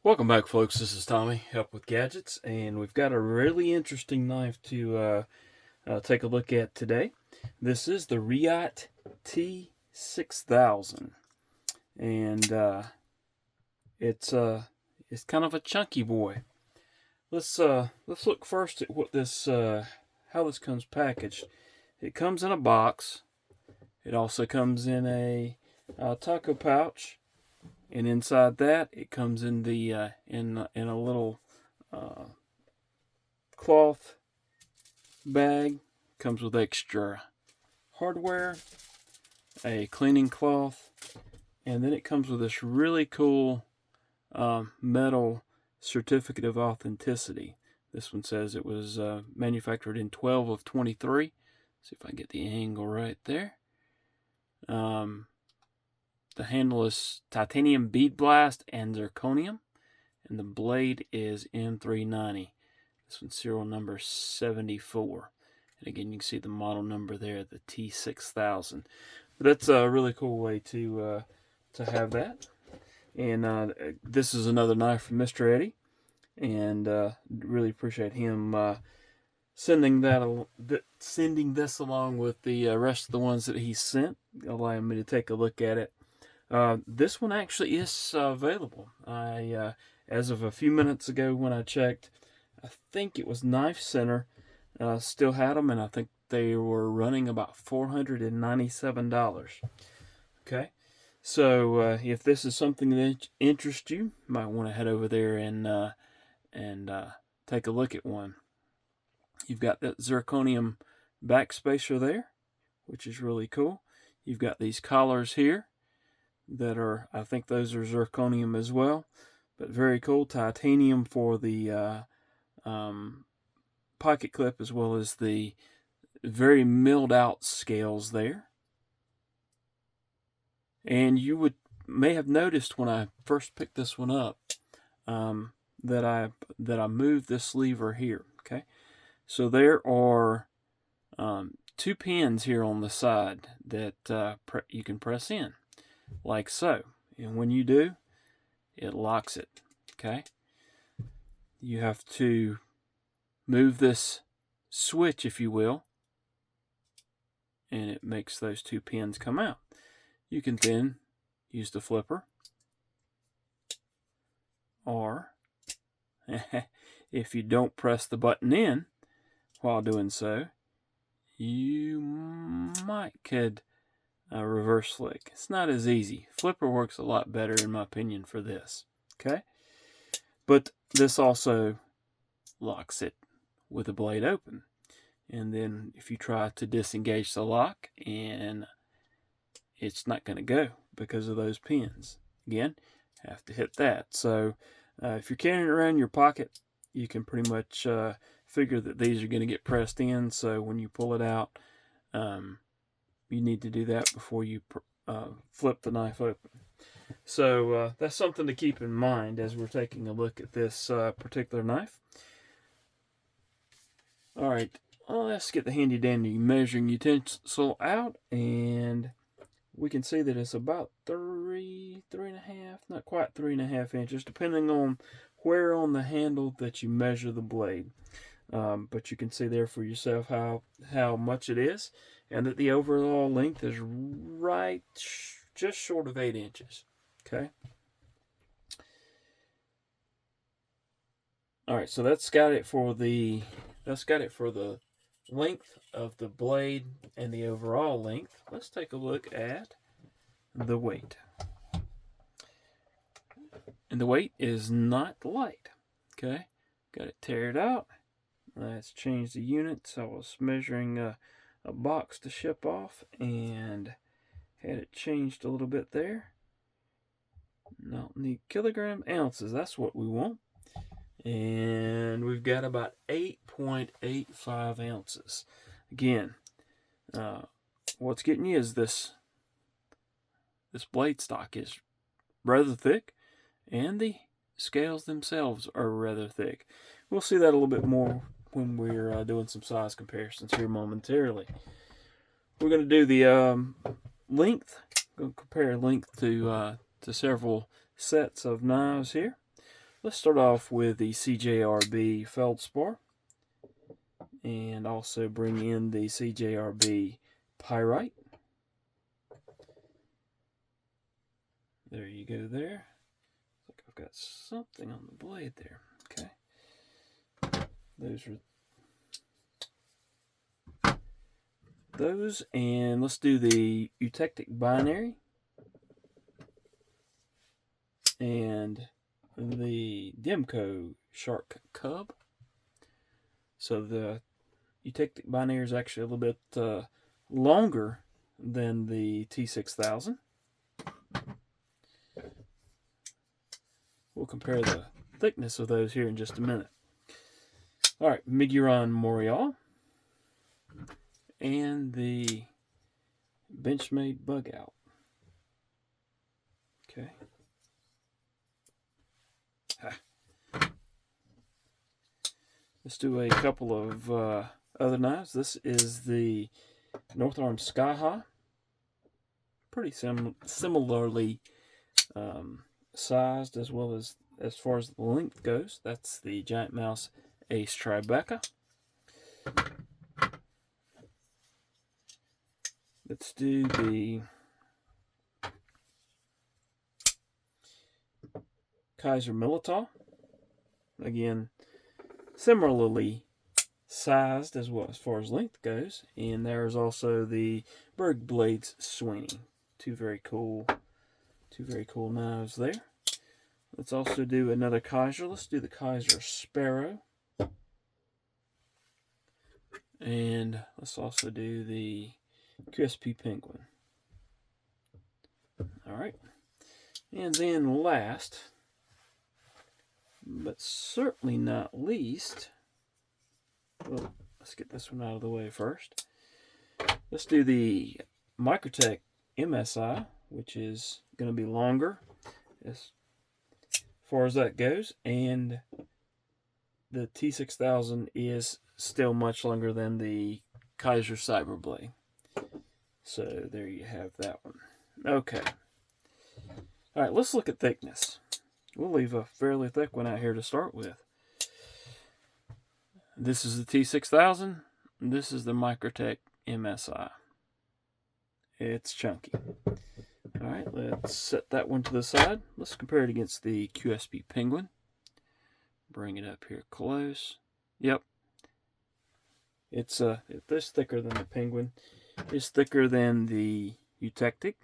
Welcome back, folks. This is Tommy, Help with Gadgets, and we've got a really interesting knife to take a look at today. This is the Reate T6000, and it's kind of a chunky boy. Let's look first at what this how this comes packaged. It comes in a box. It also comes in a taco pouch. And inside that, it comes in the in a little uh, cloth bag. Comes with extra hardware, a cleaning cloth, and then it comes with this really cool metal certificate of authenticity. This one says it was manufactured in 12 of 23. See if I can get the angle right there. The handle is titanium bead blast and zirconium, and the blade is M390. This one's serial number 74. And again, you can see the model number there, the T6000. But that's a really cool way to have that. And this is another knife from Mr. Eddy, and really appreciate him sending this along with the rest of the ones that he sent, allowing me to take a look at it. This one actually is available. As of a few minutes ago when I checked, I think it was Knife Center still had them, and I think they were running about $497. Okay, so if this is something that interests you, you might want to head over there and take a look at one. You've got that zirconium backspacer there, which is really cool. You've got these collars here that are, I think those are zirconium as well, but very cool. Titanium for the pocket clip, as well as the very milled out scales there. And you may have noticed when I first picked this one up that I moved this lever here. Okay, so there are two pins here on the side that you can press in, like so. And when you do, it locks it. Okay, you have to move this switch, if you will, and it makes those two pins come out. You can then use the flipper, or if you don't press the button in while doing so, you could reverse flick. It's not as easy. Flipper works a lot better, in my opinion, for this. Okay, but this also locks it with the blade open. And then if you try to disengage the lock, and it's not going to go because of those pins. Again, have to hit that. So if you're carrying it around in your pocket, you can pretty much figure that these are going to get pressed in. So when you pull it out, you need to do that before you flip the knife open. So that's something to keep in mind as we're taking a look at this particular knife. All right, let's get the handy dandy measuring utensil out, and we can see that it's about three and a half, not quite 3.5 inches, depending on where on the handle that you measure the blade. But you can see there for yourself how much it is, and that the overall length is right just short of 8 inches. Okay. All right, so that's got it for the length of the blade and the overall length. Let's take a look at the weight. And the weight is not light. Okay, got it teared out. Let's change the units. I was measuring a box to ship off and had it changed a little bit there. Not need kilogram, ounces. That's what we want. And we've got about 8.85 ounces. Again, what's getting you is this blade stock is rather thick, and the scales themselves are rather thick. We'll see that a little bit more when we're doing some size comparisons here momentarily. We're going to do the length. We're going to compare length to several sets of knives here. Let's start off with the CJRB feldspar, and also bring in the CJRB pyrite. There you go there. Look, I've got something on the blade there. Okay. Those are those, and let's do the eutectic binary and the Demco shark cub. So the eutectic binary is actually a little bit longer than the T6000. We'll compare the thickness of those here in just a minute. All right, Miguron Morial and the Benchmade Bug Out. Okay. Let's do a couple of other knives. This is the North Arm Sky High. Pretty similarly sized as well as far as the length goes. That's the Giant Mouse Ace Tribeca. Let's do the Kaiser Militao. Again, similarly sized as well as far as length goes. And there's also the Berg Blades Sweeney. Two very cool knives there. Let's also do another Kaiser. Let's do the Kaiser Sparrow. And let's also do the QSP Penguin. Alright. And then last, but certainly not least, well, let's get this one out of the way first. Let's do the Microtech MSI, which is going to be longer as far as that goes, and the T6000 is still much longer than the Kaiser Cyberblade. So there you have that one. Okay. All right, let's look at thickness. We'll leave a fairly thick one out here to start with. This is the T6000. This is the Microtech MSI. It's chunky. All right, let's set that one to the side. Let's compare it against the QSP Penguin. Bring it up here close. Yep. It's this thicker than the Penguin. It's thicker than the Eutectic.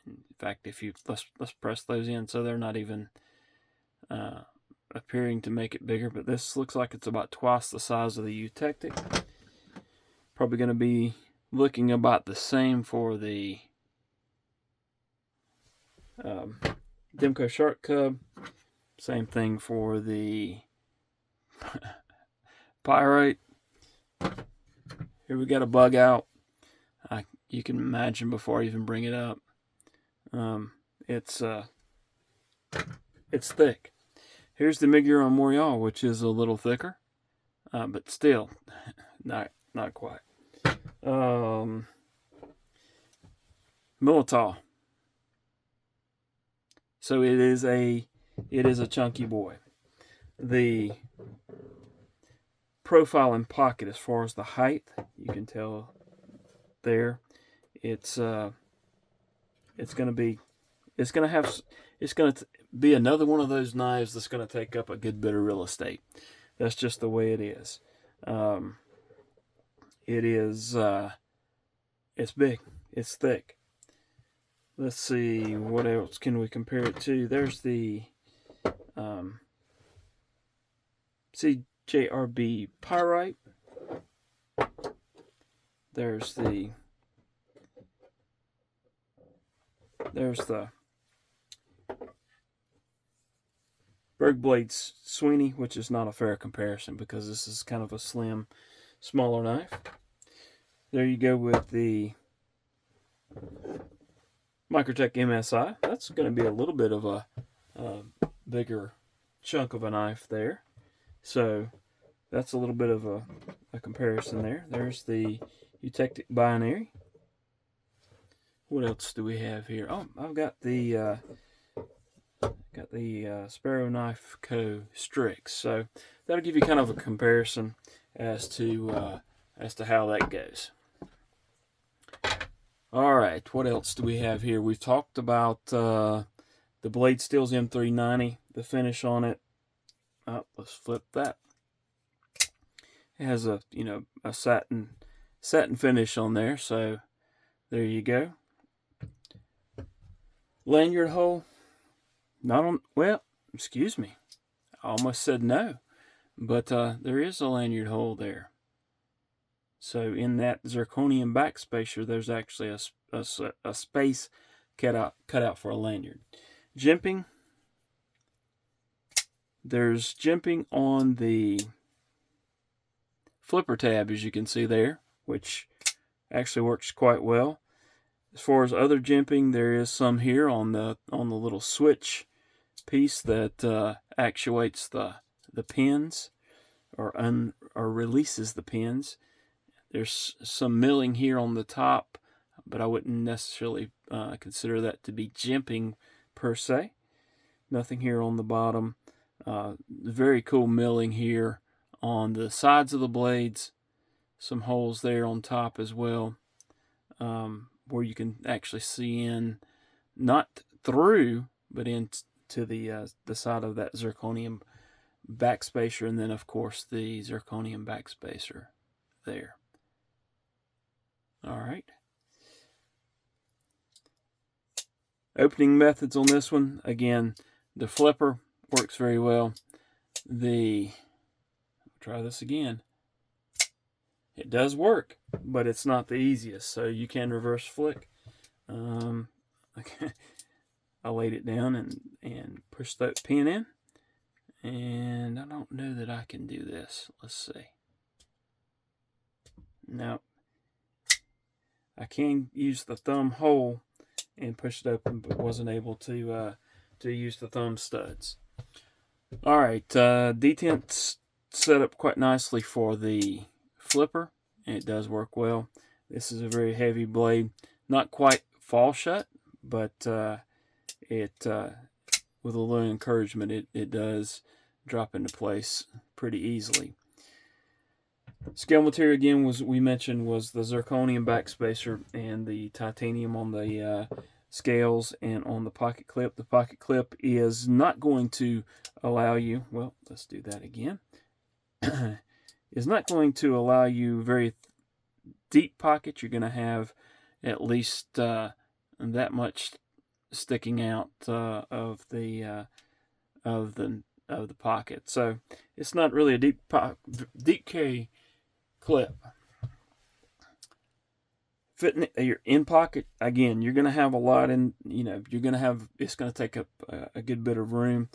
In fact, if you let's press those in so they're not even appearing to make it bigger, but this looks like it's about twice the size of the Eutectic. Probably going to be looking about the same for the Demco Shark Cub. Same thing for the Pyrite. Here we got a Bug Out. You can imagine before I even bring it up. It's thick. Here's the Miguron Morial, which is a little thicker, but still not quite. Militao. So it is a chunky boy. The profile and pocket, as far as the height, you can tell there. It's going to be another one of those knives that's going to take up a good bit of real estate. That's just the way it is. It's big. It's thick. Let's see, what else can we compare it to? There's the CJRB Pyrite. There's the Berg Blades Sweeney, which is not a fair comparison because this is kind of a slim, smaller knife. There you go with the Microtech MSI. That's going to be a little bit of a bigger chunk of a knife there. So that's a little bit of a comparison there. There's the Eutectic Binary. What else do we have here? Oh, I've got the Sparrow Knife Co. Strix. So that'll give you kind of a comparison as to how that goes. All right, what else do we have here? We've talked about the blade steel's M390, the finish on it. Oh, let's flip that. It has a a satin finish on there, so there you go. Lanyard hole, not on. Well, excuse me, I almost said no, but there is a lanyard hole there. So in that zirconium backspacer, there's actually a space cut out for a lanyard. Jimping. There's jimping on the flipper tab, as you can see there, which actually works quite well. As far as other jimping, there is some here on the little switch piece that actuates the pins or releases the pins. There's some milling here on the top, but I wouldn't necessarily consider that to be jimping per se. Nothing here on the bottom. Very cool milling here on the sides of the blades. Some holes there on top as well, where you can actually see in, not through, but into the side of that zirconium backspacer, and then of course the zirconium backspacer there. All right. Opening methods on this one, again, the flipper works very well. Try this again. It does work, but it's not the easiest, so you can reverse flick. Okay. I laid it down and pushed that pin in, and I don't know that I can do this. Let's see. No. I can use the thumb hole and push it open, but wasn't able to use the thumb studs. All right, detent's set up quite nicely for the flipper, and it does work well. This is a very heavy blade, not quite fall shut, but with a little encouragement, it does drop into place pretty easily. Scale material again we mentioned was the zirconium backspacer and the titanium on the scales and on the pocket clip. The pocket clip is not going to allow you, well, let's do that again, is not going to allow you very deep pockets. You're going to have at least that much sticking out of the pocket. So it's not really a deep carry clip. Fitting your in pocket, again, you're going to have a lot in, it's going to take up a good bit of room.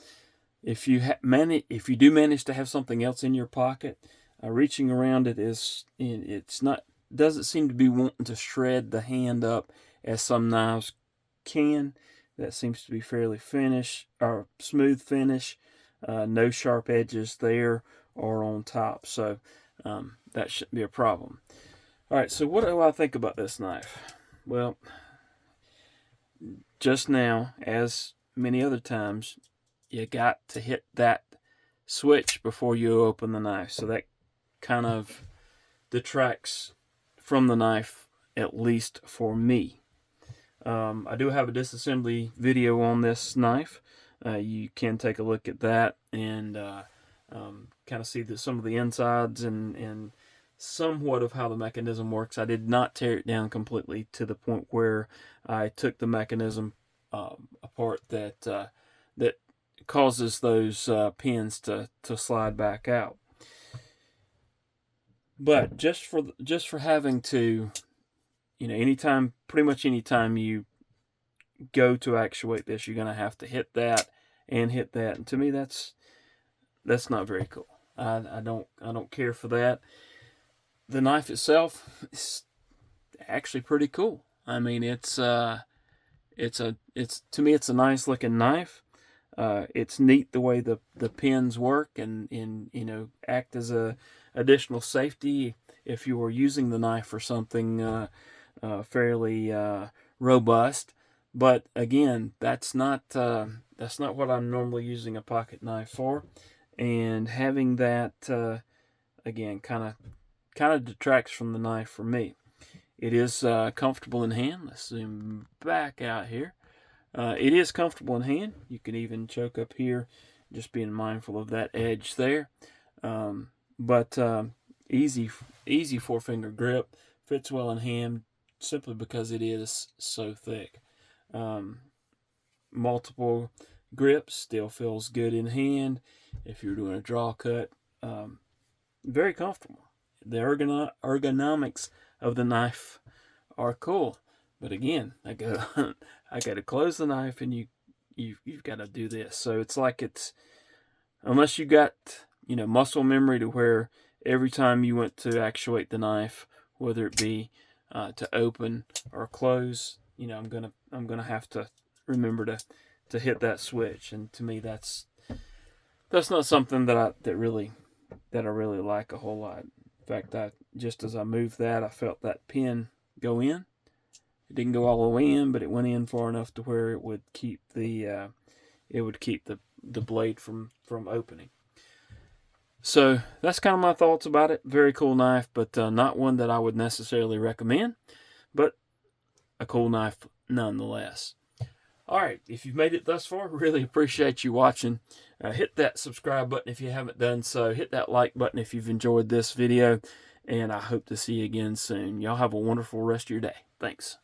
If you do manage to have something else in your pocket, reaching around it doesn't seem to be wanting to shred the hand up as some knives can. That seems to be fairly smooth finish. No sharp edges there or on top, so that shouldn't be a problem. All right, so what do I think about this knife? Well, just now, as many other times, you got to hit that switch before you open the knife, so that kind of detracts from the knife, at least for me. I do have a disassembly video on this knife. You can take a look at that and kind of see some of the insides and somewhat of how the mechanism works. I did not tear it down completely to the point where I took the mechanism apart that causes those pins to slide back out. But just for having to, pretty much anytime you go to actuate this, you're going to have to hit that and hit that. And to me, that's not very cool. I don't care for that. The knife itself is actually pretty cool. I mean, to me, it's a nice looking knife. It's neat the way the pins work and act as a additional safety if you were using the knife for something fairly robust. But again, that's not what I'm normally using a pocket knife for, and having that again kind of detracts from the knife for me. It is comfortable in hand. Let's zoom back out here. It is comfortable in hand. You can even choke up here, just being mindful of that edge there. But easy 4-finger grip, fits well in hand simply because it is so thick. Multiple grips, still feels good in hand. If you're doing a draw cut, very comfortable. The ergonomics of the knife are cool, but again, I got to close the knife, and you've got to do this. So it's like unless you got muscle memory to where every time you went to actuate the knife, whether it be to open or close, I'm gonna have to remember to hit that switch. And to me, that's not something that I really like a whole lot. In fact, just as I moved that, I felt that pin go in. It didn't go all the way in, but it went in far enough to where it would keep the blade from opening. So that's kind of my thoughts about it. Very cool knife, but not one that I would necessarily recommend, but a cool knife nonetheless. All right, if you've made it thus far, really appreciate you watching. Hit that subscribe button if you haven't done so. Hit that like button if you've enjoyed this video, and I hope to see you again soon. Y'all have a wonderful rest of your day. Thanks.